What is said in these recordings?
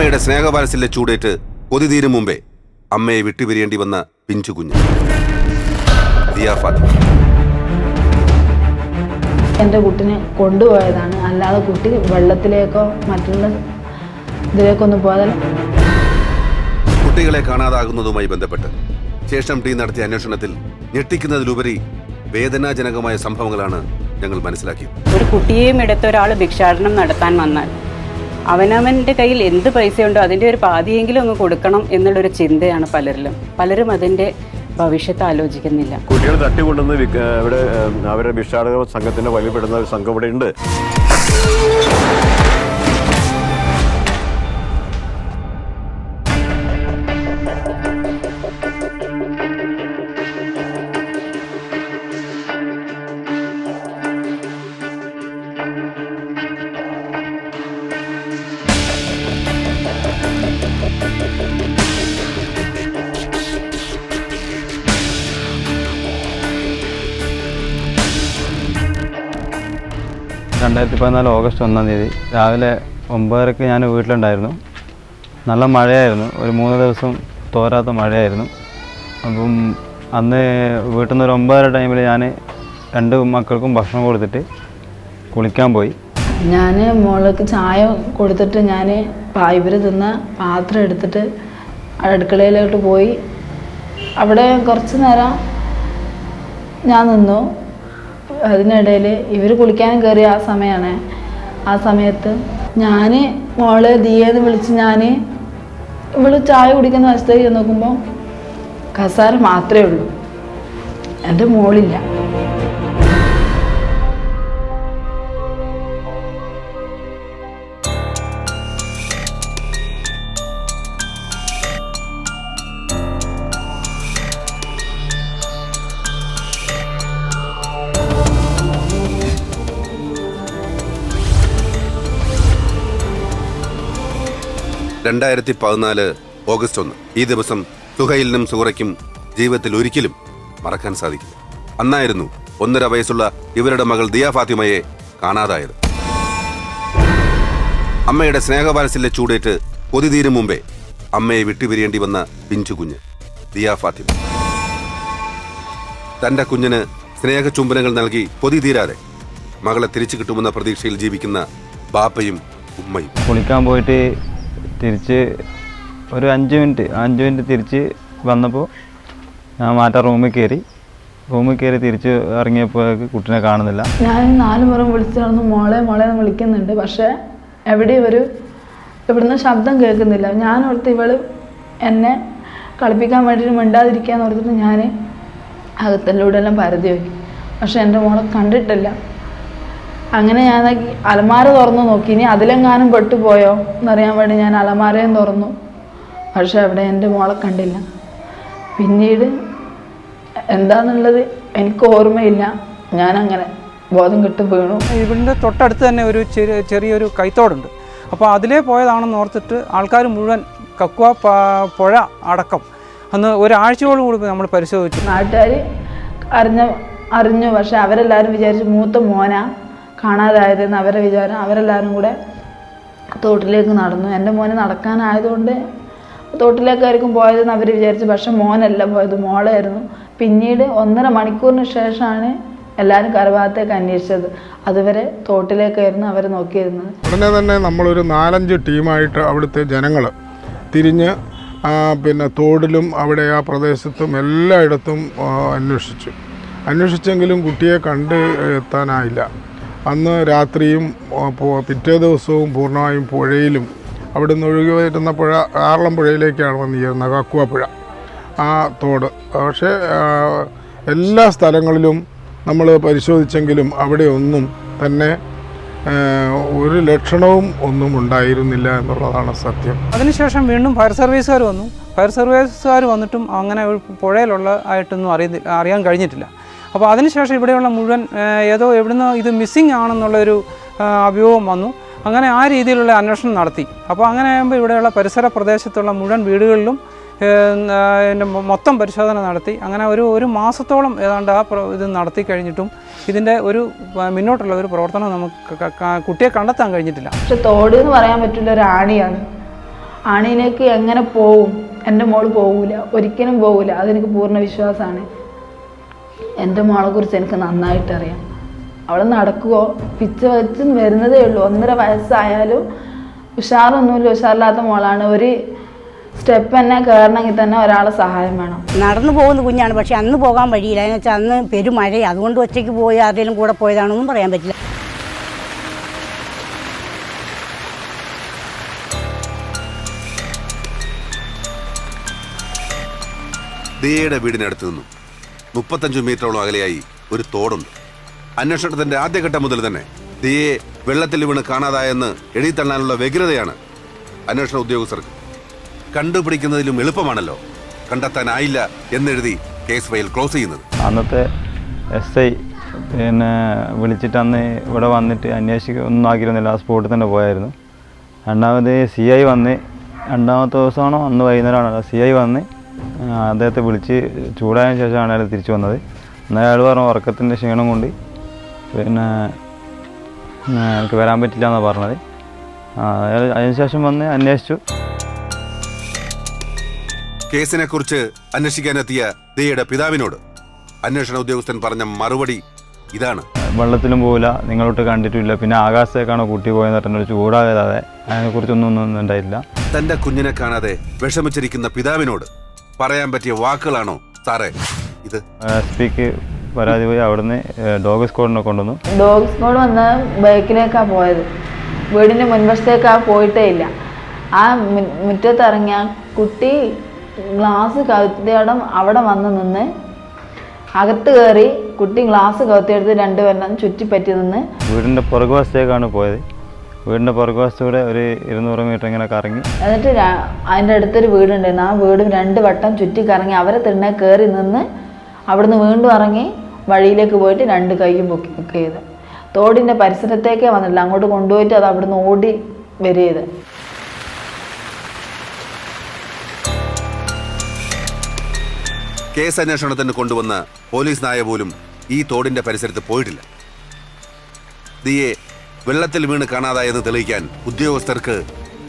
അമ്മയുടെ സ്നേഹവാത്സല്യ ചൂടേറ്റ് കൊതി തീരും മുമ്പേ അമ്മയെ വിട്ടുപിരിയേണ്ടി വന്ന പിഞ്ചു കുഞ്ഞ് ദിയ ഫാത്തിമ. എൻ്റെ കുട്ടിനെ കൊണ്ടുപോയതാണ്, അല്ലാതെ കുട്ടി വെള്ളത്തിലേക്കോ മറ്റുള്ള ഇതിലേക്കൊന്നും പോയതല്ല. കുട്ടികളെ കാണാതാകുന്നതുമായി ബന്ധപ്പെട്ട് ശേഷം ടീം നടത്തിയ അന്വേഷണത്തിൽ ഞെട്ടിക്കുന്നതിലുപരി വേദനാജനകമായ സംഭവങ്ങളാണ് ഞങ്ങൾ മനസ്സിലാക്കിയത്. ഒരു കുട്ടിയെയും എടുത്ത ഒരാൾ ഭിക്ഷാടനം നടത്താൻ വന്നാൽ അവനവൻ്റെ കയ്യിൽ എന്ത് പൈസയുണ്ടോ അതിൻ്റെ ഒരു പാതിയെങ്കിലും അങ്ങ് കൊടുക്കണം എന്നുള്ളൊരു ചിന്തയാണ് പലരും അതിൻ്റെ ഭവിഷ്യത്ത് ആലോചിക്കുന്നില്ല. കുട്ടികൾ തട്ടിക്കൊണ്ടുവന്ന് ഇവിടെ അവരുടെ ഭിക്ഷാടക സംഘത്തിൻ്റെ വലിയപ്പെടുന്ന ഒരു സംഘം ഇവിടെ ഉണ്ട്. ഓഗസ്റ്റ് 1 രാവിലെ 9:30 ഞാൻ വീട്ടിലുണ്ടായിരുന്നു. നല്ല മഴയായിരുന്നു, ഒരു 3 ദിവസം തോരാത്ത മഴയായിരുന്നു. അപ്പം അന്ന് വീട്ടിൽ നിന്ന് ഒരു 9:30 ടൈമിൽ ഞാൻ 2 മക്കൾക്കും ഭക്ഷണം കൊടുത്തിട്ട് കുളിക്കാൻ പോയി. ഞാൻ മോൾക്ക് ചായ കൊടുത്തിട്ട് ഞാൻ ഇവർ തിന്ന പാത്രം എടുത്തിട്ട് അടുക്കളയിലോട്ട് പോയി. അവിടെ കുറച്ച് നേരം ഞാൻ നിന്നു. അതിനിടയിൽ ഇവർ കുളിക്കാനും കയറിയ ആ സമയത്ത് ഞാൻ മോളെ ദിയേന്ന് വിളിച്ച് ഇവള് ചായ കുടിക്കുന്ന വശത്തേക്ക് നോക്കുമ്പോൾ കസാര മാത്രമേ ഉള്ളൂ, എൻ്റെ മോളില്ല. ഓഗസ്റ്റ് 1 ഈ ദിവസം സുഹൈലിനും സുഹറയ്ക്കും ജീവിതത്തിൽ ഒരിക്കലും മറക്കാൻ സാധിക്കില്ല. അന്നായിരുന്നു 1.5 വയസ്സുള്ള ഇവരുടെ മകൾ ദിയ ഫാത്തിമയെ കാണാതായത്. അമ്മയുടെ സ്നേഹവാത്സല്യ ചൂടേറ്റ് കൊതി തീരും മുമ്പേ അമ്മയെ വിട്ടുപിരിയേണ്ടി വന്ന പിഞ്ചു കുഞ്ഞ് ദിയ ഫാത്തിമ. തന്റെ കുഞ്ഞിന് സ്നേഹചുംബനങ്ങൾ നൽകി കൊതി തീരാതെ മകളെ തിരിച്ചു കിട്ടുമെന്ന പ്രതീക്ഷയിൽ ജീവിക്കുന്ന ബാപ്പയും ഉമ്മയും. കുളിക്കാൻ പോയിട്ട് തിരിച്ച് ഒരു 5 മിനിറ്റ് തിരിച്ച് വന്നപ്പോൾ ഞാൻ മാറ്റാൻ റൂമിൽ കയറി തിരിച്ച് ഇറങ്ങിയപ്പോഴേക്ക് കുട്ടീനെ കാണുന്നില്ല. ഞാൻ 4 മുറം വിളിച്ചു നടന്നു, മോളെ എന്ന് വിളിക്കുന്നുണ്ട്. പക്ഷേ എവിടെയും ഇവിടുന്ന് ശബ്ദം കേൾക്കുന്നില്ല. ഞാൻ ഓർത്ത് ഇവള് എന്നെ കളിപ്പിക്കാൻ വേണ്ടിയിട്ട് മിണ്ടാതിരിക്കാന്ന് ഓർത്തിട്ട് ഞാൻ അകത്തല്ലൂടെല്ലാം പരതി നോക്കി. പക്ഷെ എൻ്റെ മോളെ കണ്ടിട്ടില്ല. അങ്ങനെ ഞാൻ അലമാര തുറന്നു നോക്കി, ഇനി അതിലെങ്ങാനും പെട്ടുപോയോ എന്നറിയാൻ വേണ്ടി ഞാൻ അലമാരയും തുറന്നു. പക്ഷെ അവിടെ എൻ്റെ മോളെ കണ്ടില്ല. പിന്നീട് എന്താണെന്നുള്ളത് എനിക്ക് ഓർമ്മയില്ല. ഞാനങ്ങനെ ബോധം കെട്ട് വീണു. ഇവിടുത്തെ തൊട്ടടുത്ത് തന്നെ ഒരു ചെറിയൊരു കൈത്തോടുണ്ട്. അപ്പോൾ അതിലേ പോയതാണെന്ന് ഓർത്തിട്ട് ആൾക്കാർ മുഴുവൻ കക്കുവ പുഴ അടക്കം അന്ന് ഒരാഴ്ചയോടുകൂടി നമ്മൾ പരിശോധിച്ചു. നാട്ടുകാർ അറിഞ്ഞു. പക്ഷെ അവരെല്ലാവരും വിചാരിച്ചു മൂത്ത മോനാ കാണാതായതെന്ന് അവരെ വിചാരം. അവരെല്ലാവരും കൂടെ തോട്ടിലേക്ക് നടന്നു. എൻ്റെ മോന് നടക്കാനായതുകൊണ്ട് തോട്ടിലേക്കായിരിക്കും പോയതെന്ന് അവർ വിചാരിച്ചു. പക്ഷെ മോനല്ല പോയത്, മോളായിരുന്നു. പിന്നീട് 1.5 മണിക്കൂറിന് ശേഷമാണ് എല്ലാവരും കരഭാഗത്തേക്ക് അന്വേഷിച്ചത്. അതുവരെ തോട്ടിലേക്കായിരുന്നു അവർ നോക്കിയിരുന്നത്. ഉടനെ തന്നെ നമ്മളൊരു 4-5 ടീമായിട്ട് അവിടുത്തെ ജനങ്ങൾ തിരിഞ്ഞ് തോടിലും അവിടെ ആ പ്രദേശത്തും എല്ലായിടത്തും അന്വേഷിച്ചെങ്കിലും കുട്ടിയെ എത്താനായില്ല. അന്ന് രാത്രിയും പിറ്റേ ദിവസവും പൂർണ്ണമായും പുഴയിലും അവിടുന്ന് ഒഴുകി വരുന്ന പുഴ ആറളം പുഴയിലേക്കാണ് വന്നിരുന്നത്, കക്കുവ പുഴ ആ തോട്. പക്ഷേ എല്ലാ സ്ഥലങ്ങളിലും നമ്മൾ പരിശോധിച്ചെങ്കിലും അവിടെ ഒന്നും തന്നെ ഒരു ലക്ഷണവും ഒന്നും ഉണ്ടായിരുന്നില്ല എന്നുള്ളതാണ് സത്യം. അതിനുശേഷം വീണ്ടും ഫയർ സർവീസുകാർ വന്നു. ഫയർ സർവീസുകാർ വന്നിട്ടും അങ്ങനെ പുഴയിലുള്ള ആയിട്ടൊന്നും അറിയാൻ കഴിഞ്ഞിട്ടില്ല. അപ്പോൾ അതിനുശേഷം ഇവിടെയുള്ള മുഴുവൻ ഏതോ എവിടുന്ന് ഇത് മിസ്സിങ് ആണെന്നുള്ളൊരു അഭ്യൂഹം വന്നു. അങ്ങനെ ആ രീതിയിലുള്ള അന്വേഷണം നടത്തി. അപ്പോൾ അങ്ങനെ ആകുമ്പോൾ ഇവിടെയുള്ള പരിസര പ്രദേശത്തുള്ള മുഴുവൻ വീടുകളിലും മൊത്തം പരിശോധന നടത്തി. അങ്ങനെ ഒരു മാസത്തോളം ഏതാണ്ട് ഇത് നടത്തി കഴിഞ്ഞിട്ടും ഇതിൻ്റെ ഒരു മുന്നോട്ടുള്ള ഒരു പ്രവർത്തനം നമുക്ക് കുട്ടിയെ കണ്ടെത്താൻ കഴിഞ്ഞിട്ടില്ല. പക്ഷെ തോട് എന്ന് പറയാൻ പറ്റില്ല, ഒരു ആണിയാണ്. ആണിയിലേക്ക് എങ്ങനെ പോവും? എൻ്റെ മോള് പോകില്ല, ഒരിക്കലും പോകില്ല, അതെനിക്ക് പൂർണ്ണ വിശ്വാസമാണ്. എൻ്റെ മോളെക്കുറിച്ച് എനിക്ക് നന്നായിട്ട് അറിയാം. അവൾ നടക്കുമോ പിച്ച വെച്ച് വരുന്നതേ ഉള്ളൂ. 1.5 വയസ്സായാലും ഉഷാറൊന്നുമില്ല, ഉഷാറില്ലാത്ത മോളാണ്. ഒരു സ്റ്റെപ്പ് തന്നെ കയറണമെങ്കിൽ തന്നെ ഒരാളെ സഹായം വേണം. നടന്നു പോകുന്ന കുഞ്ഞാണ്, പക്ഷെ അന്ന് പോകാൻ വഴിയില്ല. എന്ന് വെച്ചാൽ അന്ന് പെരുമഴ, അതുകൊണ്ട് ഒറ്റയ്ക്ക് പോയി ആരുടെയും കൂടെ പോയതാണെന്നും പറയാൻ പറ്റില്ല. ദിയയുടെ വീടിനടുത്ത് നിന്നും 35 മീറ്ററോളം അകലെയായി ഒരു തോടുണ്ട്. അന്വേഷണത്തിന്റെ ആദ്യഘട്ടം മുതൽ തന്നെ ദിയയെ വെള്ളത്തിൽ വീണ് കാണാതായെന്ന് എഴുതിത്തള്ളാനുള്ള വ്യഗ്രതയാണ് അന്വേഷണ ഉദ്യോഗസ്ഥർക്ക്. കണ്ടുപിടിക്കുന്നതിലും എളുപ്പമാണല്ലോ കണ്ടെത്താനായില്ല എന്നെഴുതി കേസ് ഫയൽ ക്ലോസ് ചെയ്യുന്നത്. അന്നത്തെ SI പിന്നെ വിളിച്ചിട്ട് അന്ന് ഇവിടെ വന്നിട്ട് അന്വേഷിക്കുക ഒന്നും ആക്കിയിരുന്നില്ല, ആ സ്പോട്ടിൽ തന്നെ പോയായിരുന്നു. രണ്ടാമത് CI വന്ന്, രണ്ടാമത്തെ ദിവസമാണോ അന്ന് വൈകുന്നേരമാണോ CI വന്ന് അദ്ദേഹത്തെ വിളിച്ച് ചൂടായതിനു ശേഷമാണ് അയാൾ തിരിച്ചു വന്നത്. എന്നാൽ അയാൾ പറഞ്ഞു ഉറക്കത്തിൻ്റെ ക്ഷീണം കൊണ്ട് പിന്നെ എനിക്ക് വരാൻ പറ്റില്ല എന്നാണ് പറഞ്ഞത്. അയാൾ അതിനുശേഷം വന്ന് അന്വേഷിച്ചു. കേസിനെ കുറിച്ച് അന്വേഷിക്കാനെത്തിയ ദിയയുടെ പിതാവിനോട് അന്വേഷണ ഉദ്യോഗസ്ഥൻ പറഞ്ഞ മറുപടി ഇതാണ്: വെള്ളത്തിലും പോകില്ല, നിങ്ങളോട്ട് കണ്ടിട്ടില്ല, പിന്നെ ആകാശത്തേക്കാണോ കുട്ടി പോയെന്ന് പറഞ്ഞൊരു ചൂടാകാതെ അതിനെക്കുറിച്ചൊന്നും ഉണ്ടായില്ല. തന്റെ കുഞ്ഞിനെ കാണാതെ വിഷമിച്ചിരിക്കുന്ന പിതാവിനോട് പറയാൻ പറ്റിയ വാക്കുകളാണോ സാറേ ഇത്? SP-ക്ക് പരാതി പോയി, അവിടുന്ന് ഡോഗ് സ്ക്വാഡിനെ കൊണ്ടുവന്നു. ഡോഗ് സ്ക്വാഡ് വന്ന് ബൈക്കിലേക്കാണ് പോയത്, വീടിൻ്റെ മുൻവശത്തേക്കാണ് പോയിട്ടേ ഇല്ല. ആ മുറ്റത്തിറങ്ങിയ കുട്ടി ഗ്ലാസ് കവുത്തിയിടം അവിടെ വന്ന് നിന്ന് അകത്ത് കയറി കുട്ടി ഗ്ലാസ് കവുത്തിയെടുത്ത് 2 പേരും ചുറ്റിപ്പറ്റി നിന്ന് വീടിൻ്റെ പുറകുവശത്തേക്കാണ് പോയത്. വീടിൻ്റെ പുറകുവശത്തൂടെ ഒരു 200 മീറ്റർ ഇങ്ങനെ കറങ്ങി, എന്നിട്ട് അതിൻ്റെ അടുത്തൊരു വീടുണ്ടായിരുന്നു, ആ വീട് 2 വട്ടം ചുറ്റി കറങ്ങി അവരെ തിണ്ണെ കയറി നിന്ന് അവിടുന്ന് വീണ്ടും ഇറങ്ങി വഴിയിലേക്ക് പോയിട്ട് 2 കൈയും പൊക്കി ബുക്ക് ചെയ്ത് തോടിൻ്റെ പരിസരത്തേക്കേ വന്നില്ല, അങ്ങോട്ട് കൊണ്ടുപോയിട്ട് അത് അവിടുന്ന് ഓടി വരിയത്. കേസ് അന്വേഷണത്തിന് കൊണ്ടുവന്ന പോലീസ് നായ പോലും ഈ തോടിന്റെ പരിസരത്ത് പോയിട്ടില്ല. ദിയെ വെള്ളത്തിൽ വീണ് കാണാതായെന്ന് തെളിയിക്കാൻ ഉദ്യോഗസ്ഥർക്ക്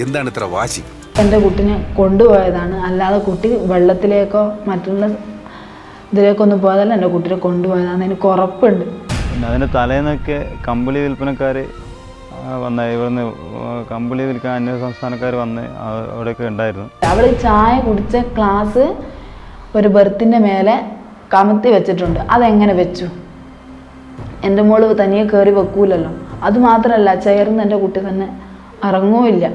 എന്താണ് ഇത്ര വാശി? എൻ്റെ കുട്ടിനെ കൊണ്ടുപോയതാണ്, അല്ലാതെ കുട്ടി വെള്ളത്തിലേക്കോ മറ്റുള്ള ഇതിലേക്കൊന്നും പോയതല്ല, എൻ്റെ കുട്ടിനെ കൊണ്ടുപോയതാണ്, എനിക്ക് ഉറപ്പുണ്ട്. പിന്നെ അതിൻ്റെ തലേന്നൊക്കെ കമ്പിളി വിൽപ്പനക്കാർ വന്ന, ഇവിടുന്ന് കമ്പിളി വിൽക്കാൻ അന്യ സംസ്ഥാനക്കാർ വന്ന് അവിടെയൊക്കെ ഉണ്ടായിരുന്നു. അവൾ ചായ കുടിച്ച ഗ്ലാസ് ഒരു ബെർത്തിൻ്റെ മേലെ കമത്തി വെച്ചിട്ടുണ്ട്, അതെങ്ങനെ വെച്ചു? എൻ്റെ മോള് തനിയെ കയറി വെക്കൂലല്ലോ. അതുമാത്രമല്ല, ചേർന്ന് എൻ്റെ കുട്ടി തന്നെ ഇറങ്ങുമില്ല.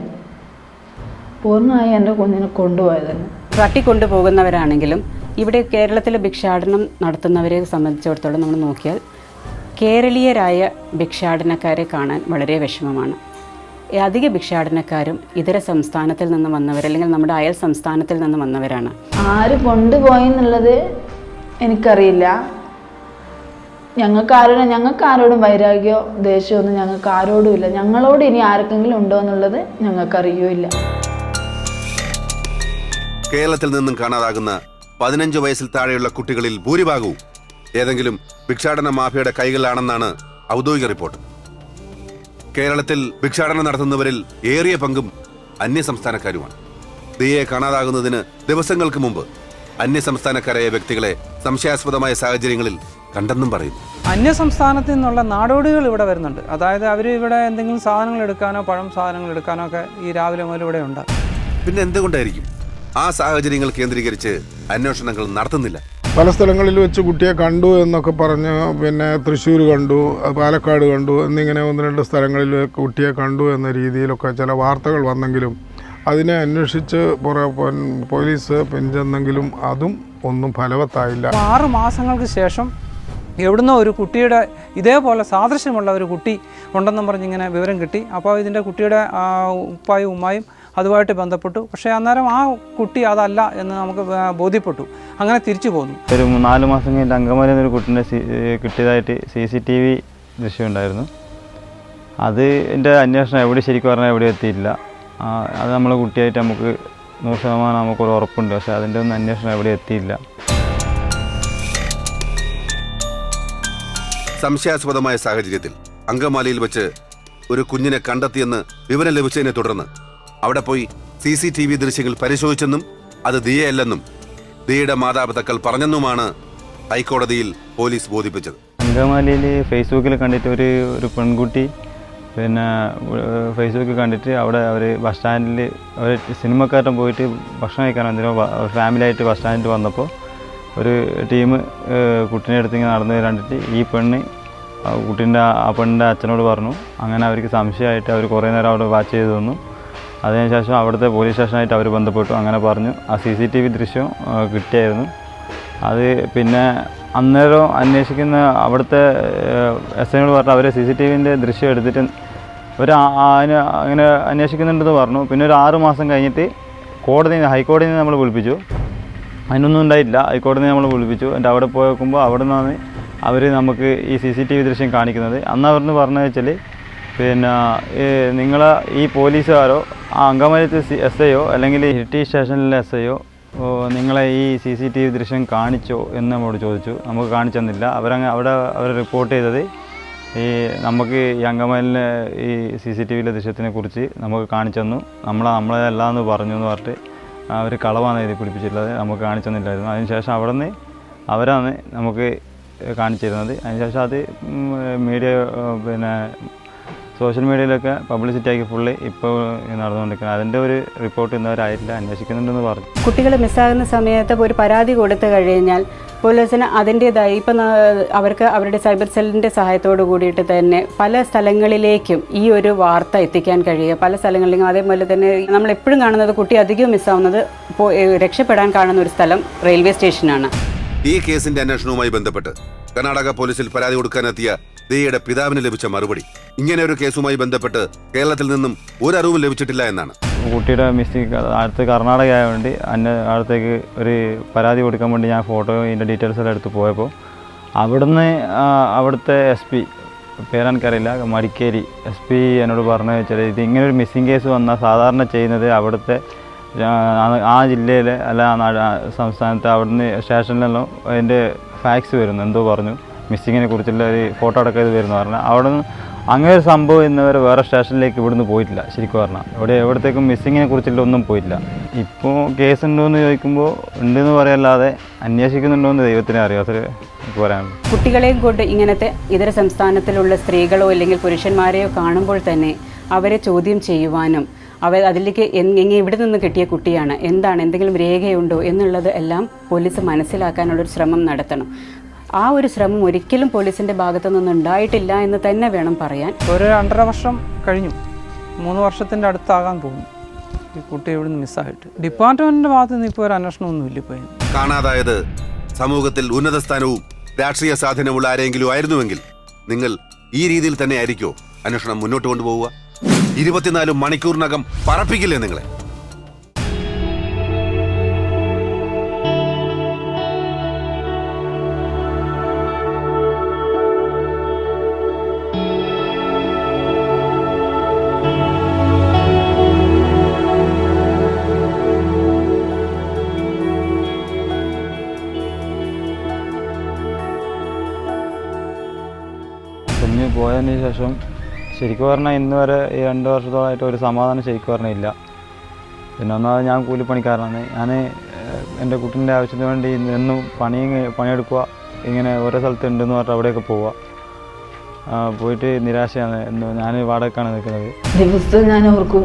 പൂർണ്ണമായി എൻ്റെ കുഞ്ഞിനെ കൊണ്ടുപോയതന്നെ. തട്ടിക്കൊണ്ടുപോകുന്നവരാണെങ്കിലും ഇവിടെ കേരളത്തിലെ ഭിക്ഷാടനം നടത്തുന്നവരെ സംബന്ധിച്ചിടത്തോളം നമ്മൾ നോക്കിയാൽ കേരളീയരായ ഭിക്ഷാടനക്കാരെ കാണാൻ വളരെ വിഷമമാണ്. അധിക ഭിക്ഷാടനക്കാരും ഇതര സംസ്ഥാനത്തിൽ നിന്ന് വന്നവർ, അല്ലെങ്കിൽ നമ്മുടെ അയൽ സംസ്ഥാനത്തിൽ നിന്ന് വന്നവരാണ്. ആര് കൊണ്ടുപോയി എന്നുള്ളത് എനിക്കറിയില്ല. ഞങ്ങൾക്ക് ആരോടും വൈരാഗ്യമോ ദേഷ്യമൊന്നും ഞങ്ങൾക്ക് ആരോടും ഇല്ല. ഞങ്ങളോട് ഇനി ആർക്കെങ്കിലും ഉണ്ടോ എന്നുള്ളത് ഞങ്ങൾക്കറിയുമില്ല. കേരളത്തിൽ നിന്നും കാണാതാകുന്ന 15 വയസ്സിൽ താഴെയുള്ള കുട്ടികളിൽ ഭൂരിഭാഗവും ഏതെങ്കിലും ഭിക്ഷാടന മാഫിയയുടെ കൈകളിലാണെന്നാണ് ഔദ്യോഗിക റിപ്പോർട്ട്. കേരളത്തിൽ ഭിക്ഷാടനം നടത്തുന്നവരിൽ ഏറിയ പങ്കും അന്യസംസ്ഥാനക്കാരുമാണ്. ദിയയെ കാണാതാകുന്നതിന് ദിവസങ്ങൾക്ക് മുമ്പ് അന്യസംസ്ഥാനക്കാരായ വ്യക്തികളെ സംശയാസ്പദമായ സാഹചര്യങ്ങളിൽ കണ്ടെന്നും പറയുന്നു. അന്യസംസ്ഥാനത്തിൽ നിന്നുള്ള നാടോടികൾ ഇവിടെ വരുന്നുണ്ട്. അതായത് അവർ ഇവിടെ എന്തെങ്കിലും സാധനങ്ങൾ എടുക്കാനോ പഴം സാധനങ്ങൾ എടുക്കാനോ ഒക്കെ ഈ രാവിലെ മുതൽ ഇവിടെ ഉണ്ട്. പിന്നെ എന്തുകൊണ്ടായിരിക്കും ആ സാഹചര്യങ്ങൾ കേന്ദ്രീകരിച്ച് അന്വേഷണങ്ങൾ നടത്തുന്നില്ല? പല സ്ഥലങ്ങളിൽ വെച്ച് കുട്ടിയെ കണ്ടു എന്നൊക്കെ പറഞ്ഞ്, പിന്നെ തൃശ്ശൂർ കണ്ടു, പാലക്കാട് കണ്ടു എന്നിങ്ങനെ 1-2 സ്ഥലങ്ങളിൽ കുട്ടിയെ കണ്ടു എന്ന രീതിയിലൊക്കെ ചില വാർത്തകൾ വന്നെങ്കിലും അതിനെ അന്വേഷിച്ച് പോലീസ് പിഞ്ചെന്നെങ്കിലും അതും ഒന്നും ഫലവത്തായില്ല. 6 മാസങ്ങൾക്ക് ശേഷം എവിടുന്നോ ഒരു കുട്ടിയുടെ ഇതേപോലെ സാദൃശ്യമുള്ള ഒരു കുട്ടി ഉണ്ടെന്നും പറഞ്ഞിങ്ങനെ വിവരം കിട്ടി. അപ്പോൾ ഇതിൻ്റെ കുട്ടിയുടെ ഉപ്പായും ഉമ്മായും അതുമായിട്ട് ബന്ധപ്പെട്ടു. പക്ഷേ അന്നേരം ആ കുട്ടി അതല്ല എന്ന് നമുക്ക് ബോധ്യപ്പെട്ടു. അങ്ങനെ തിരിച്ചു പോന്നു. ഒരു 4 മാസം കഴിഞ്ഞിട്ട് അങ്കമാലിയിൽ നിന്നൊരു കുട്ടീനെ കിട്ടിയതായിട്ട് CCTV ദൃശ്യം ഉണ്ടായിരുന്നു. അതിൻ്റെ അന്വേഷണം എവിടെ ശരിക്കും പറഞ്ഞാൽ എവിടെ എത്തിയില്ല. അത് നമ്മളെ കുട്ടിയായിട്ട് നമുക്ക് 100% നമുക്കൊരു ഉറപ്പുണ്ട്. പക്ഷേ അതിൻ്റെ ഒന്നും അന്വേഷണം എവിടെ എത്തിയില്ല. സംശയാസ്പദമായ സാഹചര്യത്തിൽ അങ്കമാലിയിൽ വെച്ച് ഒരു കുഞ്ഞിനെ കണ്ടെത്തിയെന്ന് വിവരം ലഭിച്ചതിനെ തുടർന്ന് അവിടെ പോയി CCTV ദൃശ്യങ്ങൾ പരിശോധിച്ചെന്നും അത് ദിയയല്ലെന്നും ദിയയുടെ മാതാപിതാക്കൾ പറഞ്ഞെന്നുമാണ് ഹൈക്കോടതിയിൽ പോലീസ് ബോധിപ്പിച്ചത്. അങ്കമാലിയിൽ ഫേസ്ബുക്കിൽ കണ്ടിട്ട് ഒരു പെൺകുട്ടി പിന്നെ ഫേസ്ബുക്കിൽ കണ്ടിട്ട് അവിടെ അവർ ബസ് സ്റ്റാൻഡിൽ അവർ സിനിമക്കാരൻ പോയിട്ട് ഭക്ഷണം കഴിക്കാൻ എന്തിനോ ഫാമിലിയായിട്ട് ബസ് സ്റ്റാൻഡിൽ വന്നപ്പോൾ ഒരു ടീം കുട്ടീനെ അടുത്ത് ഇങ്ങനെ നടന്നു കണ്ടിട്ട് ഈ പെണ്ണ് ആ പെണ്ണിൻ്റെ അച്ഛനോട് പറഞ്ഞു. അങ്ങനെ അവർക്ക് സംശയമായിട്ട് അവർ കുറേ നേരം അവിടെ വാച്ച് ചെയ്ത് തന്നു. അതിനുശേഷം അവിടുത്തെ പോലീസ് സ്റ്റേഷനായിട്ട് അവർ ബന്ധപ്പെട്ടു. അങ്ങനെ പറഞ്ഞു ആ CCTV ദൃശ്യം കിട്ടിയായിരുന്നു. അത് പിന്നെ അന്നേരം അന്വേഷിക്കുന്ന അവിടുത്തെ SIനോട് പറഞ്ഞു അവർ CCTVൻ്റെ ദൃശ്യം എടുത്തിട്ട് അങ്ങനെ അന്വേഷിക്കുന്നുണ്ടെന്ന് പറഞ്ഞു. പിന്നെ ഒരു 6 മാസം കഴിഞ്ഞിട്ട് ഹൈക്കോടതിയിൽ നമ്മൾ വിളിപ്പിച്ചു. അതിനൊന്നും ഉണ്ടായില്ല. ഹൈക്കോടതി നമ്മൾ വിളിപ്പിച്ചു. എന്നിട്ട് അവിടെ പോയി നോക്കുമ്പോൾ അവിടെ നിന്നാണ് അവർ നമുക്ക് ഈ CCTV ദൃശ്യം കാണിക്കുന്നത്. അന്ന് അവരെന്ന് പറഞ്ഞു വെച്ചാൽ പിന്നെ നിങ്ങൾ ഈ പോലീസുകാരോ അങ്കമാലിത്തെ SIയോ അല്ലെങ്കിൽ ഇരിട്ടി സ്റ്റേഷനിലെ SIയോ നിങ്ങളെ ഈ CCTV ദൃശ്യം കാണിച്ചോ എന്ന് നമ്മളോട് ചോദിച്ചു. നമുക്ക് കാണിച്ചു തന്നില്ല. അവർ റിപ്പോർട്ട് ചെയ്തത് നമുക്ക് ഈ അങ്കമാലിലെ ഈ CCTVയിലെ ദൃശ്യത്തിനെ കുറിച്ച് നമുക്ക് കാണിച്ചു തന്നു. നമ്മളെല്ലാന്ന് പറഞ്ഞു എന്ന് പറഞ്ഞിട്ട് അവർ കളവാണ് എഴുതി പിടിപ്പിച്ചിട്ടുള്ളത്. നമുക്ക് കാണിച്ചു തന്നില്ലായിരുന്നു. അതിനുശേഷം അവിടെ നിന്ന് അവരാണ് നമുക്ക് കാണിച്ചു തരുന്നത്. അതിനുശേഷം അത് മീഡിയ പിന്നെ സോഷ്യൽ മീഡിയയിലൊക്കെ പബ്ലിസിറ്റി ആക്കി ഫുള്ള് ഇപ്പോൾ നടന്നുകൊണ്ടിരിക്കുന്നത്. അതിൻ്റെ ഒരു റിപ്പോർട്ട് ഇന്നവരായിട്ടില്ല, അന്വേഷിക്കുന്നുണ്ടെന്ന് പറഞ്ഞു. കുട്ടികൾ മിസ്സാകുന്ന സമയത്ത് ഒരു പരാതി കൊടുത്തു കഴിഞ്ഞാൽ പോലീസിന് അതിൻ്റേതായി ഇപ്പം അവർക്ക് അവരുടെ സൈബർ സെല്ലിൻ്റെ സഹായത്തോട് കൂടിയിട്ട് തന്നെ പല സ്ഥലങ്ങളിലേക്കും ഈ ഒരു വാർത്ത എത്തിക്കാൻ കഴിയുക. പല സ്ഥലങ്ങളിലേക്കും അതേപോലെ തന്നെ നമ്മളെപ്പോഴും കാണുന്നത് കുട്ടി അധികം മിസ്സാവുന്നത് രക്ഷപ്പെടാൻ കാണുന്ന ഒരു സ്ഥലം റെയിൽവേ സ്റ്റേഷനാണ്. ഈ കേസിന്റെ അന്വേഷണവുമായി ബന്ധപ്പെട്ട് കർണാടക പോലീസിൽ പരാതി കൊടുക്കാനെത്തിയ ദിയയുടെ പിതാവിന് ലഭിച്ച മറുപടി ഇങ്ങനെ ഒരു കേസുമായി ബന്ധപ്പെട്ട് കേരളത്തിൽ നിന്നും ഒരു അറിവും ലഭിച്ചിട്ടില്ല എന്നാണ്. കുട്ടിയുടെ മിസ്റ്റേക്ക് അടുത്ത് കർണാടക ആയതുകൊണ്ട് അടുത്തേക്ക് ഒരു പരാതി കൊടുക്കാൻ വേണ്ടി ഞാൻ ഫോട്ടോയും ഇതിൻ്റെ ഡീറ്റെയിൽസ് എല്ലാം എടുത്ത് പോയപ്പോൾ അവിടുത്തെ SP പേരെനിക്കറിയില്ല, മടിക്കേരി SP എന്നോട് പറഞ്ഞു വെച്ചാൽ ഇത് ഇങ്ങനെ ഒരു മിസ്സിംഗ് കേസ് വന്നാൽ സാധാരണ ചെയ്യുന്നത് അവിടുത്തെ ആ ജില്ലയിലെ അല്ല സംസ്ഥാനത്തെ അവിടുന്ന് സ്റ്റേഷനിലെല്ലാം അതിൻ്റെ ഫാക്സ് വരുന്നു. എന്തോ പറഞ്ഞു മിസ്സിങ്ങിനെ കുറിച്ചുള്ള ഒരു ഫോട്ടോ അടക്കം ഇത് വരുന്നു പറഞ്ഞാൽ അവിടെ നിന്ന് അങ്ങനെ ഒരു സംഭവം ഇന്നുവരെ വേറെ സ്റ്റേഷനിലേക്ക് ഇവിടുന്ന് പോയിട്ടില്ല. ശരിക്കും പറഞ്ഞാൽ എവിടത്തേക്കും മിസ്സിങ്ങിനെ കുറിച്ചുള്ള ഒന്നും പോയിട്ടില്ല. ഇപ്പോൾ കേസ് ഉണ്ടോ എന്ന് ചോദിക്കുമ്പോൾ ഉണ്ടെന്ന് പറയല്ലാതെ അന്വേഷിക്കുന്നുണ്ടോ എന്ന് ദൈവത്തിനെ അറിയാം. അത് പറയാനുള്ളൂ. കുട്ടികളെയും കൊണ്ട് ഇങ്ങനത്തെ ഇതര സംസ്ഥാനത്തിലുള്ള സ്ത്രീകളോ അല്ലെങ്കിൽ പുരുഷന്മാരെയോ കാണുമ്പോൾ തന്നെ അവരെ ചോദ്യം ചെയ്യുവാനും അതിലേക്ക് ഇവിടെ നിന്ന് കിട്ടിയ കുട്ടിയാണ്, എന്താണ്, എന്തെങ്കിലും രേഖയുണ്ടോ എന്നുള്ളത് എല്ലാം പോലീസ് മനസ്സിലാക്കാനുള്ളൊരു ശ്രമം നടത്തണം. ആ ഒരു ശ്രമം ഒരിക്കലും പോലീസിൻ്റെ ഭാഗത്തു നിന്നും ഉണ്ടായിട്ടില്ല എന്ന് തന്നെ വേണം പറയാൻ. ഒരു 2.5 വർഷം കഴിഞ്ഞു, 3 വർഷത്തിൻ്റെ അടുത്താകാൻ പോകുന്നു ഈ കുട്ടി ഇവിടുന്ന് മിസ്സായിട്ട്. ഡിപ്പാർട്ട്മെൻറ്റിൻ്റെ ഭാഗത്ത് നിന്ന് ഇപ്പോൾ ഒരു അന്വേഷണമൊന്നുമില്ല. ഇപ്പോൾ കാണാതായത് സമൂഹത്തിൽ ഉന്നത സ്ഥാനവും രാഷ്ട്രീയ സ്വാധീനമുള്ള ആരെങ്കിലും ആയിരുന്നുവെങ്കിൽ നിങ്ങൾ ഈ രീതിയിൽ തന്നെ ആയിരിക്കുമോ അന്വേഷണം മുന്നോട്ട് കൊണ്ടുപോവുക? 24 മണിക്കൂറിനകം പറപ്പിക്കില്ലേ നിങ്ങളെ? കുഞ്ഞ് പോയതിന് ശേഷം ശരിക്കും പറഞ്ഞാൽ ഇന്ന് വരെ ഈ 2 വർഷത്തോളമായിട്ട് ഒരു സമാധാനം ശരിക്കും പറഞ്ഞാൽ ഇല്ല. പിന്നെ ഒന്നാമത് ഞാൻ കൂലിപ്പണിക്കാരനാണ്. ഞാൻ എൻ്റെ കുട്ടീൻ്റെ ആവശ്യത്തിന് വേണ്ടി എന്നും പണിയെടുക്കുക, ഇങ്ങനെ ഓരോ സ്ഥലത്ത് ഉണ്ടെന്ന് പറഞ്ഞാൽ അവിടെയൊക്കെ പോവുക. പോയിട്ട് നിരാശയാണ്. ഞാൻ വാടകയ്ക്കാണ് നിൽക്കുന്നത്. ദിവസവും ഞാൻ ഓർക്കും,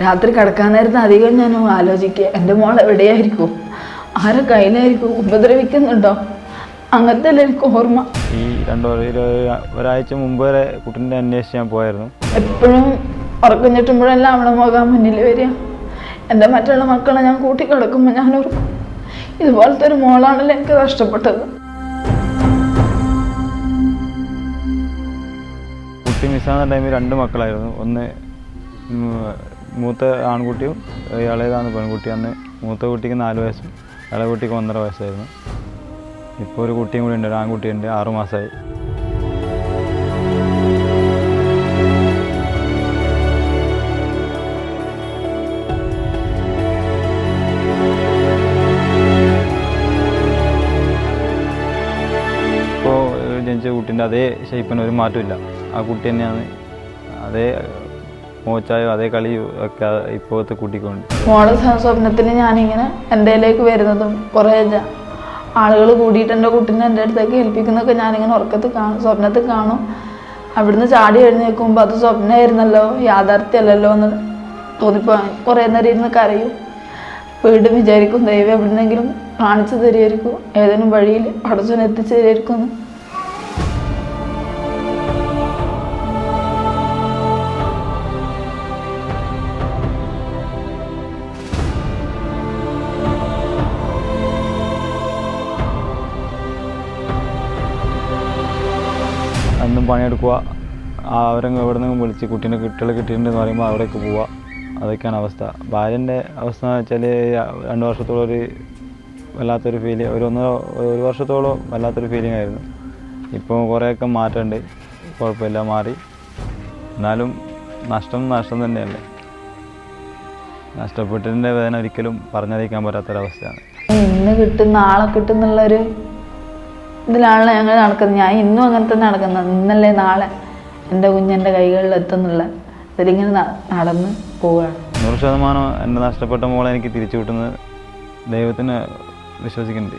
രാത്രി കിടക്കാൻ നേരത്ത് അധികം ഞാൻ ആലോചിക്കുക എൻ്റെ മോൾ എവിടെയായിരിക്കും, ആരെ കയ്യിലായിരിക്കും, ഉപദ്രവിക്കുന്നുണ്ടോ, അങ്ങനത്തെ എനിക്ക് ഓർമ്മ. ഈ 1 ആഴ്ച മുമ്പ് വരെ കുട്ടീൻ്റെ അന്വേഷിച്ച് ഞാൻ പോയായിരുന്നു. എപ്പോഴും ഉറക്കം ഞെട്ടുമ്പോഴെല്ലാം അവളെ മുഖം മുന്നിൽ വരിക. എൻ്റെ മറ്റുള്ള മക്കളെ ഞാൻ കൂട്ടി കിടക്കുമ്പോൾ ഞാൻ ഓർക്കും, ഇതുപോലത്തെ ഒരു മോളാണല്ലോ എനിക്ക് നഷ്ടപ്പെട്ടത്. കുട്ടി മിസ്സാകുന്ന ടൈമിൽ 2 മക്കളായിരുന്നു. ഒന്ന് മൂത്ത ആൺകുട്ടിയും ഇളയതാണ് പെൺകുട്ടി. അന്ന് മൂത്ത കുട്ടിക്ക് 4 വയസ്സും ഇളയ കുട്ടിക്ക് 1.5 വയസ്സായിരുന്നു. ഇപ്പോൾ ഒരു കുട്ടിയും കൂടി ഉണ്ട്, ഒരു ആൺകുട്ടിയുണ്ട്, 6 മാസമായി. ഇപ്പോൾ ജനിച്ച കുട്ടീൻ്റെ അതേ ഷേപ്പിന് ഒരു മാറ്റമില്ല. ആ കുട്ടി തന്നെയാണ്, അതേ മോച്ചായോ അതേ കളിയും ഒക്കെ ഇപ്പോഴത്തെ കുട്ടിക്കൊണ്ട്. മോളെ സ്വപ്നത്തിൽ ഞാനിങ്ങനെ എൻ്റെ കയ്യിലേക്ക് വരുന്നതും കുറേ ആളുകൾ കൂടിയിട്ട് എൻ്റെ കുട്ടീനെ എൻ്റെ അടുത്തേക്ക് ഏൽപ്പിക്കുന്നതൊക്കെ ഞാനിങ്ങനെ ഉറക്കത്തിൽ കാണും, സ്വപ്നത്തിൽ കാണും. അവിടുന്ന് ചാടി എഴുന്നേൽക്കുമ്പോൾ അത് സ്വപ്നമായിരുന്നല്ലോ, യാഥാർത്ഥ്യമല്ലല്ലോ എന്ന് തോന്നിപ്പോ കുറേ നേരം ഇരുന്ന് കരയും. വീണ്ടും വിചാരിക്കും ദൈവം എവിടുന്നെങ്കിലും കാണിച്ചു തരുമായിരിക്കും, ഏതെങ്കിലും വഴിയിൽ പടച്ചോനെ എത്തിച്ചു തരുമായിരിക്കും എന്ന്. അന്നും പണിയെടുക്കുക, അവരങ്ങ് എവിടെ നിന്നും വിളിച്ച് കുട്ടീനെ കുട്ടികളെ കിട്ടിയിട്ടുണ്ടെന്ന് പറയുമ്പോൾ അവിടേക്ക് പോവുക, അതൊക്കെയാണ് അവസ്ഥ. ഭാര്യൻ്റെ അവസ്ഥ എന്ന് വെച്ചാൽ 2 വർഷത്തോളം ഒരു വല്ലാത്തൊരു ഫീലിംഗ്, ഒരു വർഷത്തോളം വല്ലാത്തൊരു ഫീലിംഗ് ആയിരുന്നു. ഇപ്പോൾ കുറേയൊക്കെ മാറ്റമുണ്ട്, കുഴപ്പമില്ല, മാറി. എന്നാലും നഷ്ടം തന്നെയല്ലേ. നഷ്ടപ്പെട്ടതിൻ്റെ വേദന ഒരിക്കലും പറഞ്ഞറിയിക്കാൻ പറ്റാത്തൊരവസ്ഥയാണ്. ഇന്ന് കിട്ടും നാളെ കിട്ടും എന്നുള്ളൊരു ഇതിലാണല്ലോ ഞങ്ങൾ നടക്കുന്നത്. ഞാൻ ഇന്നും അങ്ങനെ തന്നെ നടക്കുന്നത്. ഇന്നല്ലേ നാളെ എൻ്റെ കുഞ്ഞെൻ്റെ കൈകളിൽ എത്തുന്നുള്ള ഇതിലിങ്ങനെ നടന്ന് പോവുകയാണ്. 100% എൻ്റെ നഷ്ടപ്പെട്ട മോളെ എനിക്ക് തിരിച്ചു കിട്ടുന്നത് ദൈവത്തിന് വിശ്വസിക്കുന്നുണ്ട്,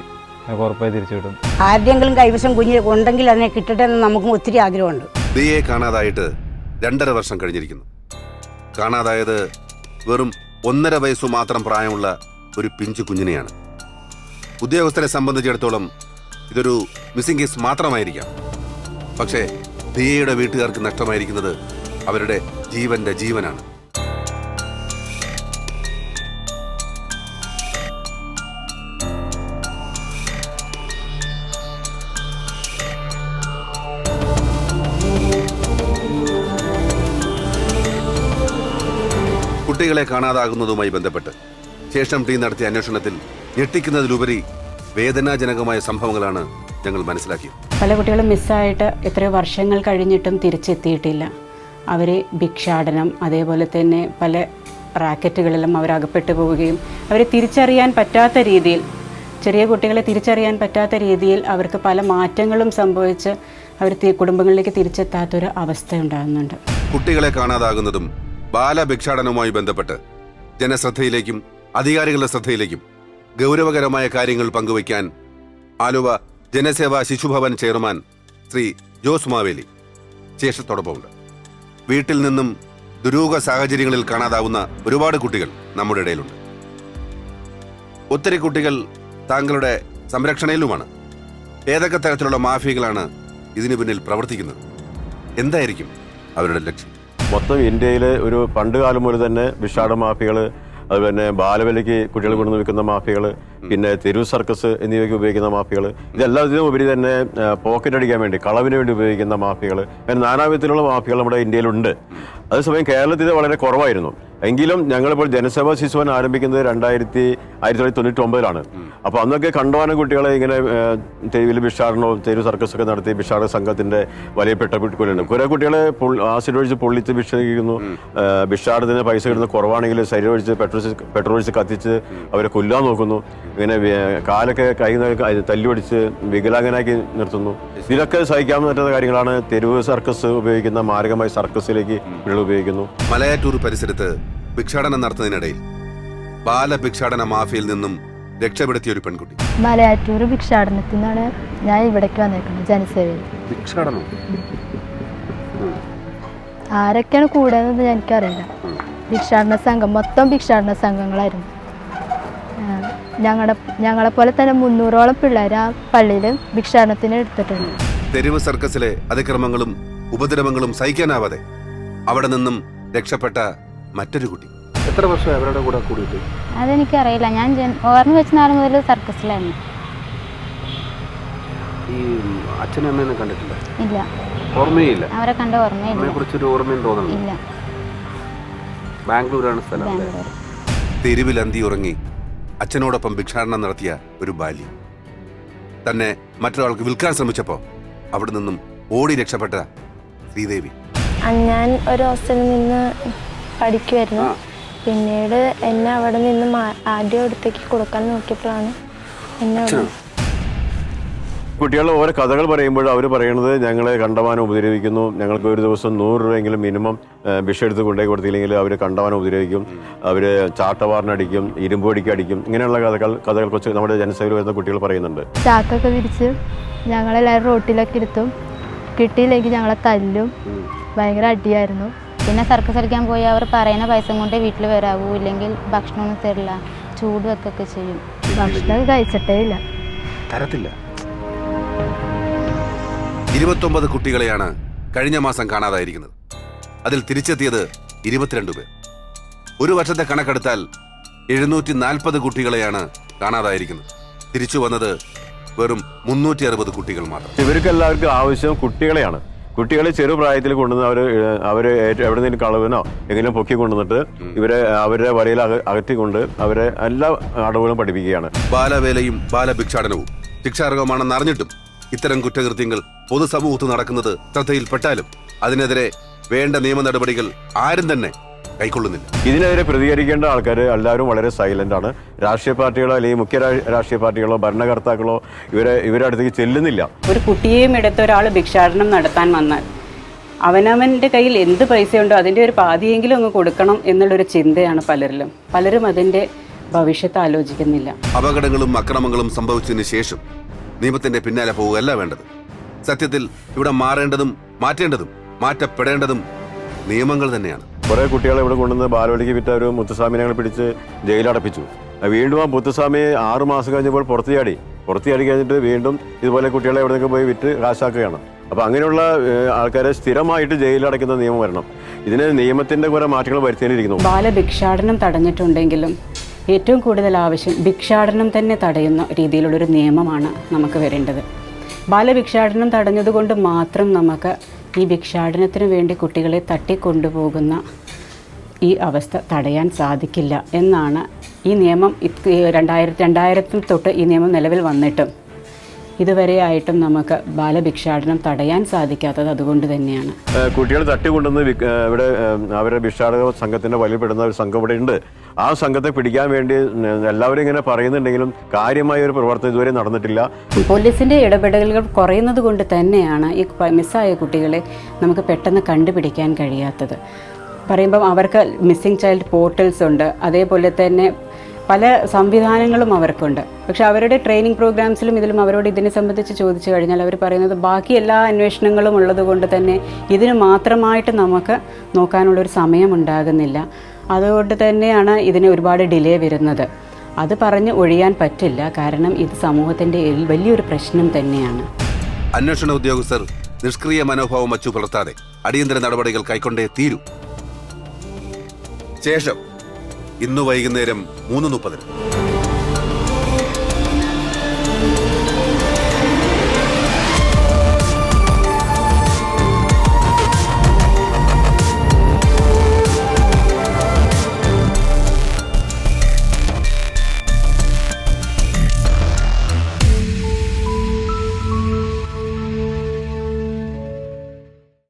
ഉറപ്പായി തിരിച്ചു കിട്ടും. ആരുടെയെങ്കിലും കൈവശം കുഞ്ഞ് ഉണ്ടെങ്കിൽ അതിനെ കിട്ടട്ടെ എന്ന് നമുക്കും ഒത്തിരി ആഗ്രഹമുണ്ട്. ദിയയെ കാണാതായിട്ട് 2.5 വർഷം കഴിഞ്ഞിരിക്കുന്നു. കാണാതായത് വെറും 1.5 വയസ്സു മാത്രം പ്രായമുള്ള ഒരു പിഞ്ചു കുഞ്ഞിനെയാണ്. ഉദ്യോഗസ്ഥരെ സംബന്ധിച്ചിടത്തോളം ഇതൊരു മിസ്സിംഗ് കേസ് മാത്രമായിരിക്കാം. പക്ഷേ ദിയയുടെ വീട്ടുകാർക്ക് നഷ്ടമായിരിക്കുന്നത് അവരുടെ ജീവനാണ്. കുട്ടികളെ കാണാതാകുന്നതുമായി ബന്ധപ്പെട്ട് ശേഷം ടീം നടത്തിയ അന്വേഷണത്തിൽ ഞെട്ടിക്കുന്നതിലുപരി വേദനാജനകമായ സംഭവങ്ങളാണ് ഞങ്ങൾ മനസ്സിലാക്കിയത്. പല കുട്ടികളും മിസ്സായിട്ട് എത്രയോ വർഷങ്ങൾ കഴിഞ്ഞിട്ടും തിരിച്ചെത്തിയിട്ടില്ല. അവർ ഭിക്ഷാടനം, അതേപോലെ തന്നെ പല റാക്കറ്റുകളിലും അവരകപ്പെട്ടു പോവുകയും അവരെ തിരിച്ചറിയാൻ പറ്റാത്ത രീതിയിൽ, ചെറിയ കുട്ടികളെ തിരിച്ചറിയാൻ പറ്റാത്ത രീതിയിൽ അവർക്ക് പല മാറ്റങ്ങളും സംഭവിച്ച് അവർ കുടുംബങ്ങളിലേക്ക് തിരിച്ചെത്താത്തൊരു അവസ്ഥ ഉണ്ടാകുന്നുണ്ട്. കുട്ടികളെ കാണാതാകുന്നതും ബാലഭിക്ഷാടനവുമായി ബന്ധപ്പെട്ട് ജനശ്രദ്ധയിലേക്കും അധികാരികളുടെ ശ്രദ്ധയിലേക്കും ഗൗരവകരമായ കാര്യങ്ങൾ പങ്കുവയ്ക്കാൻ ആലുവ ജനസേവാ ശിശുഭവൻ ചെയർമാൻ ശ്രീ ജോസ് മാവേലി ശേഷത്തോടൊപ്പമുണ്ട്. വീട്ടിൽ നിന്നും ദുരൂഹ സാഹചര്യങ്ങളിൽ കാണാതാവുന്ന ഒരുപാട് കുട്ടികൾ നമ്മുടെ ഇടയിലുണ്ട്. ഒത്തിരി കുട്ടികൾ താങ്കളുടെ സംരക്ഷണയിലുമാണ്. ഏതൊക്കെ തരത്തിലുള്ള മാഫിയകളാണ് ഇതിനു പിന്നിൽ പ്രവർത്തിക്കുന്നത്? എന്തായിരിക്കും അവരുടെ ലക്ഷ്യം? മൊത്തം ഇന്ത്യയിൽ ഒരു പണ്ട് കാലം മുതൽ തന്നെ ഭിക്ഷാട മാഫിയകൾ, അതുപോലെ ബാലവിലയ്ക്ക് കുട്ടികൾ കൊണ്ടു വിൽക്കുന്ന മാഫിയകൾ, പിന്നെ തെരുവ് സർക്കസ് എന്നിവയ്ക്ക് ഉപയോഗിക്കുന്ന മാഫിയകൾ, ഇതെല്ലാത്തിനും ഉപരി തന്നെ പോക്കറ്റ് അടിക്കാൻ വേണ്ടി, കളവിന് വേണ്ടി ഉപയോഗിക്കുന്ന മാഫിയകൾ, അങ്ങനെ നാനാവിധത്തിലുള്ള മാഫിയകൾ നമ്മുടെ ഇന്ത്യയിലുണ്ട്. അതേസമയം കേരളത്തിൽ വളരെ കുറവായിരുന്നു. എങ്കിലും ഞങ്ങളിപ്പോൾ ജനസേവാ ശിശുഭവൻ ആരംഭിക്കുന്നത് 1999 അപ്പോൾ അന്നൊക്കെ കണ്ടവാനം കുട്ടികളെ ഇങ്ങനെ തെരുവിൽ ഭിക്ഷാടനവും തെരുവ് സർക്കസൊക്കെ നടത്തി ഭിക്ഷാടക സംഘത്തിന്റെ വലിയപ്പെട്ട കുട്ടികളുണ്ട്. കുറെ കുട്ടികളെ ആസിഡ് ഒഴിച്ച് പൊള്ളിച്ച് ഭിക്ഷയിക്കുന്നു. ഭിക്ഷാടനത്തിന് പൈസ കിട്ടുന്ന കുറവാണെങ്കിൽ ശരീരം ഒഴിച്ച് പെട്രോൾ ഒഴിച്ച് കത്തിച്ച് അവരെ കൊല്ലാൻ നോക്കുന്നു. ഇങ്ങനെ കാലൊക്കെ കൈ തല്ലി ഒടിച്ച് വികലാംഗനാക്കി നിർത്തുന്നു. ഇതിലൊക്കെ സഹിക്കാൻ പറ്റുന്ന കാര്യങ്ങളാണ്. തെരുവ് സർക്കസ് ഉപയോഗിക്കുന്ന മാരകമായ സർക്കസിലേക്ക് കുട്ടികൾ ഉപയോഗിക്കുന്നു. മലയാറ്റൂർ പരിസരത്ത് ഭിക്ഷാടനം നടത്തുന്നതിനിടയിൽ ബാലഭിക്ഷാടന മാഫിയയിൽ നിന്നും രക്ഷപ്പെടുത്തിയ ഒരു പെൺകുട്ടി. മലയാറ്റൂർ ഭിക്ഷാടനത്തിൽ നിന്നാണ് ഞാൻ ഇവിടേക്ക് വന്നേക്കുന്നത്, ജനസേവയിൽ. ഭിക്ഷാടനം ആരൊക്കെയാണ് കൂടെയെന്ന് എനിക്കറിയില്ല. ഭിക്ഷാടന സംഘം, മൊത്തം ഭിക്ഷാടന സംഘങ്ങളായിരുന്നു. ഞങ്ങളെപ്പോലെ തന്നെ 300ഓളം പിള്ളേർ ആ പള്ളിയിൽ ഭിക്ഷാടനത്തിന് എടുത്തിട്ടുണ്ട്. തെരുവ് സർക്കസിലെ അതിക്രമങ്ങളും ഉപദ്രവങ്ങളും സഹിക്കാനാവാതെ അവിടെ നിന്നും രക്ഷപ്പെട്ട മറ്റൊരു കുട്ടി. എത്ര വർഷം അവരുടെ കൂടെ കൂടിയിട്ട്? അതെനിക്കറിയില്ല. ഞാൻ ഓർമ്മ വെച്ച നാൾ മുതൽ സർക്കസിലായിരുന്നു. ഈ അച്ഛനും അമ്മയൊന്നും കണ്ടിട്ടില്ല? ഇല്ല, ഓർമ്മയില്ല. അവരെ കണ്ട ഓർമ്മയില്ല. കുറിച്ചൊരു ഓർമ്മയും തോന്നുന്നു? ഇല്ല. ബാംഗ്ലൂരാണ് സ്ഥലം. തെരുവിൽ അന്തി ഉറങ്ങി അച്ഛനോടൊപ്പം ഭിക്ഷാടനം നടത്തിയ ഒരു ബാല്യം തന്നെ മറ്റൊരാൾക്ക് വിൽക്കാൻ ശ്രമിച്ചപ്പോൾ അവിടെ നിന്നും ഓടി രക്ഷപ്പെട്ട ശ്രീദേവി. ഞാൻ ഒരു ഹോസ്റ്റലിൽ നിന്ന് പഠിക്കുമായിരുന്നു. പിന്നീട് എന്നെ അവിടെ നിന്ന് ആദ്യം അടുത്തേക്ക് കൊടുക്കാൻ നോക്കിയപ്പോഴാണ് എന്നെ കുട്ടികളുടെ ഓരോ കഥകൾ പറയുമ്പോൾ അവർ പറയുന്നത് ഞങ്ങളെ കണ്ടവാനം ഉപദ്രവിക്കുന്നു, ഞങ്ങൾക്ക് ഒരു ദിവസം 100 രൂപയെങ്കിലും മിനിമം ഭിക്ഷ എടുത്ത് കൊണ്ടുപോയി കൊടുത്തില്ലെങ്കിൽ അവർ കണ്ടവാനം ഉപദ്രവിക്കും, അവർ ചാട്ടവാറിനടിക്കും, ഇരുമ്പൊടിക്ക് അടിക്കും, ഇങ്ങനെയുള്ള കഥകൾ കുറച്ച് നമ്മുടെ ജനസേവയിൽ വരുന്ന കുട്ടികൾ പറയുന്നുണ്ട്. ചാക്കൊക്കെ വിരിച്ച് ഞങ്ങളെല്ലാവരും റോട്ടിലൊക്കെ ഇരുത്തും, കിട്ടിയില്ലെങ്കിൽ ഞങ്ങളെ തല്ലും, ഭയങ്കര അടിയായിരുന്നു. പിന്നെ സർക്കസ് കളിക്കാൻ പോയി അവർ പറയുന്ന പൈസ കൊണ്ട് വീട്ടിൽ വരാവൂ, ഇല്ലെങ്കിൽ ഭക്ഷണമൊന്നും തരില്ല, ചൂട് വെക്കൊക്കെ ചെയ്യും. ഭക്ഷണം കഴിച്ചിട്ടേ ഇല്ല. തരത്തില്ല. 29 കുട്ടികളെയാണ് കഴിഞ്ഞ മാസം കാണാതായിരിക്കുന്നത്. അതിൽ തിരിച്ചെത്തിയത് 22 പേർ. ഒരു വർഷത്തെ കണക്കെടുത്താൽ 740 കുട്ടികളെയാണ് കാണാതായിരിക്കുന്നത്. തിരിച്ചു വന്നത് വെറും 360 കുട്ടികൾ മാത്രം. ഇവർക്ക് എല്ലാവർക്കും ആവശ്യം കുട്ടികളെയാണ്. കുട്ടികളെ ചെറുപ്രായത്തിൽ കൊണ്ടുവന്ന് അവർ എവിടെന്നെങ്കിലും കളവിനോ എങ്ങനെയും പൊക്കി കൊണ്ടുവന്നിട്ട് ഇവരെ അവരുടെ വലയിൽ അകറ്റിക്കൊണ്ട് അവരെ എല്ലാ അടവുകളും പഠിപ്പിക്കുകയാണ്. ബാലവേലയും ബാലഭിക്ഷാടനവും ശിക്ഷാർഹമാണെന്ന് അറിഞ്ഞിട്ടും ഇത്തരം കുറ്റകൃത്യങ്ങൾ പൊതുസമൂഹത്ത് നടക്കുന്നത് ശ്രദ്ധയിൽപ്പെട്ടാലും അതിനെതിരെ വേണ്ട നിയമ നടപടികൾ ആരും തന്നെ കൈക്കൊള്ളുന്നില്ല. ഇതിനെതിരെ പ്രതികരിക്കേണ്ട ആൾക്കാർ എല്ലാവരും വളരെ സൈലന്റ് ആണ്. രാഷ്ട്രീയ പാർട്ടികളോ അല്ലെങ്കിൽ മുഖ്യ രാഷ്ട്രീയ പാർട്ടികളോ ഭരണകർത്താക്കളോ ഇവരുടെ അടുത്തേക്ക് ചെല്ലുന്നില്ല. ഒരു കുട്ടിയെയും എടുത്ത ഒരാൾ ഭിക്ഷാടനം നടത്താൻ വന്നാൽ അവനവൻ്റെ കയ്യിൽ എന്ത് പൈസയുണ്ടോ അതിൻ്റെ ഒരു പാതിയെങ്കിലും അങ്ങ് കൊടുക്കണം എന്നുള്ളൊരു ചിന്തയാണ് പലരും അതിൻ്റെ ഭവിഷ്യത്ത് ആലോചിക്കുന്നില്ല. അപകടങ്ങളും അക്രമങ്ങളും സംഭവിച്ചതിന് ശേഷം നിയമത്തിന്റെ പിന്നാലെ പോവുകയല്ല വേണ്ടത്. സത്യത്തിൽ ഇവിടെ മാറേണ്ടതും മാറ്റേണ്ടതും മാറ്റപ്പെടേണ്ടതും നിയമങ്ങൾ തന്നെയാണ്. കുറേ കുട്ടികളെ ഇവിടെ കൊണ്ടുവന്ന് ബാലവലിക്ക് വിറ്റ ഒരു മുത്തുസ്വാമിനെ ഞങ്ങൾ പിടിച്ച് ജയിലടപ്പിച്ചു. വീണ്ടും ആ മുത്തുസ്വാമിയെ 6 മാസം കഴിഞ്ഞപ്പോൾ പുറത്തിയാടി കഴിഞ്ഞിട്ട് വീണ്ടും ഇതുപോലെ കുട്ടികളെ എവിടെയൊക്കെ പോയി വിറ്റ് കാശാക്കുകയാണ്. അപ്പോൾ അങ്ങനെയുള്ള ആൾക്കാരെ സ്ഥിരമായിട്ട് ജയിലടയ്ക്കുന്ന നിയമം വരണം. ഇതിന് നിയമത്തിന്റെ കുറെ മാറ്റങ്ങൾ വരുത്തേണ്ടിയിരിക്കുന്നു. ബാലഭിക്ഷാടനം തടഞ്ഞിട്ടുണ്ടെങ്കിലും ഏറ്റവും കൂടുതൽ ആവശ്യം ഭിക്ഷാടനം തന്നെ തടയുന്ന രീതിയിലുള്ളൊരു നിയമമാണ് നമുക്ക് വരേണ്ടത്. ബാലഭിക്ഷാടനം തടഞ്ഞതുകൊണ്ട് മാത്രം നമുക്ക് ഈ ഭിക്ഷാടനത്തിന് വേണ്ടി കുട്ടികളെ തട്ടിക്കൊണ്ടുപോകുന്ന ഈ അവസ്ഥ തടയാൻ സാധിക്കില്ല എന്നാണ് ഈ നിയമം 2000 തൊട്ട് ഈ നിയമം നിലവിൽ വന്നിട്ടും ഇതുവരെയായിട്ടും നമുക്ക് ബാലഭിക്ഷാടനം തടയാൻ സാധിക്കാത്തത് അതുകൊണ്ട് തന്നെയാണ്. കുട്ടികൾ തട്ടിക്കൊണ്ടുവന്ന് ഇവിടെ അവരുടെ ഭിക്ഷാടക സംഘത്തിന്റെ വലിയപ്പെടുന്ന ഒരു സംഘം ഇവിടെ ഉണ്ട്. ആ സംഘത്തെ പിടിക്കാൻ വേണ്ടി എല്ലാവരും ഇങ്ങനെ പറയുന്നുണ്ടെങ്കിലും കാര്യമായ ഒരു പ്രവർത്തനം ഇതുവരെ നടന്നിട്ടില്ല. പോലീസിന്റെ ഇടപെടലുകൾ കുറയുന്നത് കൊണ്ട് തന്നെയാണ് ഈ മിസ്സായ കുട്ടികളെ നമുക്ക് പെട്ടെന്ന് കണ്ടുപിടിക്കാൻ കഴിയാത്തത്. പറയുമ്പം അവർക്ക് മിസ്സിംഗ് ചൈൽഡ് പോർട്ടൽസ് ഉണ്ട്, അതേപോലെ തന്നെ പല സംവിധാനങ്ങളും അവർക്കുണ്ട്. പക്ഷെ അവരുടെ ട്രെയിനിങ് പ്രോഗ്രാംസിലും ഇതിലും അവരോട് ഇതിനെ സംബന്ധിച്ച് ചോദിച്ചു കഴിഞ്ഞാൽ അവർ പറയുന്നത് ബാക്കി എല്ലാ അന്വേഷണങ്ങളും ഉള്ളത് കൊണ്ട് തന്നെ ഇതിന് മാത്രമായിട്ട് നമുക്ക് നോക്കാനുള്ളൊരു സമയമുണ്ടാകുന്നില്ല. അതുകൊണ്ട് തന്നെയാണ് ഇതിന് ഒരുപാട് ഡിലേ വരുന്നത്. അത് പറഞ്ഞ് ഒഴിയാൻ പറ്റില്ല, കാരണം ഇത് സമൂഹത്തിൻ്റെ വലിയൊരു പ്രശ്നം തന്നെയാണ്. അന്വേഷണ ഉദ്യോഗസ്ഥർ നിഷ്ക്രിയ മനോഭാവം വച്ചു പുലർത്താതെ അടിയന്തര നടപടികൾ കൈക്കൊണ്ടേ തീരൂ. ശേഷം ഇന്ന് വൈകുന്നേരം 3:30